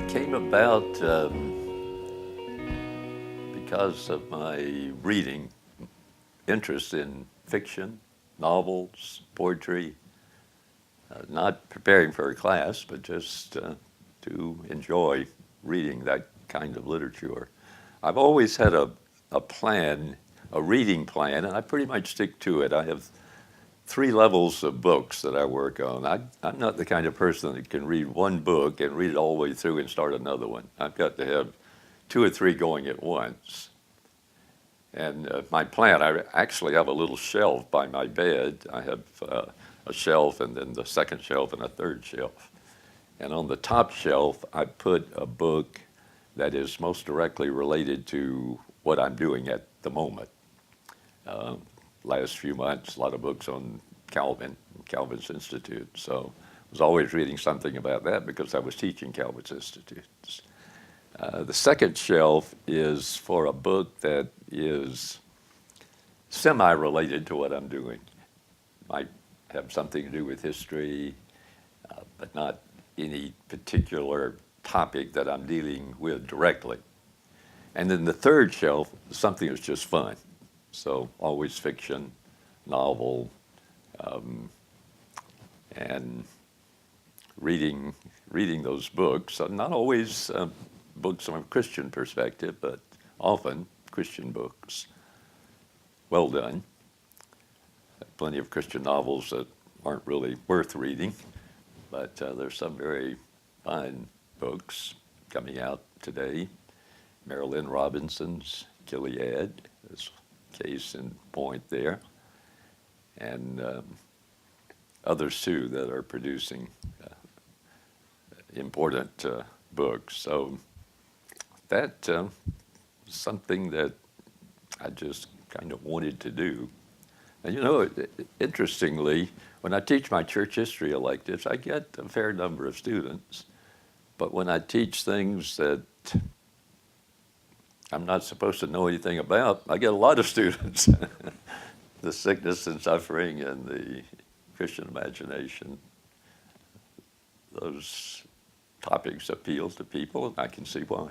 came about because of my reading interest in fiction, novels, poetry, not preparing for a class, but just to enjoy reading that kind of literature. I've always had a plan, a reading plan, and I pretty much stick to it. I have 3 levels of books that I work on. I'm not the kind of person that can read one book and read it all the way through and start another one. I've got to have 2 or 3 going at once. And my plan, I actually have a little shelf by my bed. I have a shelf and then the second shelf and a third shelf. And on the top shelf, I put a book that is most directly related to what I'm doing at the moment. Last few months, a lot of books on Calvin, Calvin's Institute. So I was always reading something about that because I was teaching Calvin's Institutes. The second shelf is for a book that is semi-related to what I'm doing. Might have something to do with history, but not any particular topic that I'm dealing with directly. And then the third shelf is something that's just fun. So always fiction, novel, and reading those books. Not always books from a Christian perspective, but often Christian books. Well done. Plenty of Christian novels that aren't really worth reading, but there's some very fine books coming out today. Marilyn Robinson's Gilead is case in point there, and others too that are producing important books. So that is something that I just kind of wanted to do. And you know, interestingly, when I teach my church history electives, I get a fair number of students, but when I teach things that I'm not supposed to know anything about, I get a lot of students. The sickness and suffering and the Christian imagination, those topics appeal to people, and I can see why.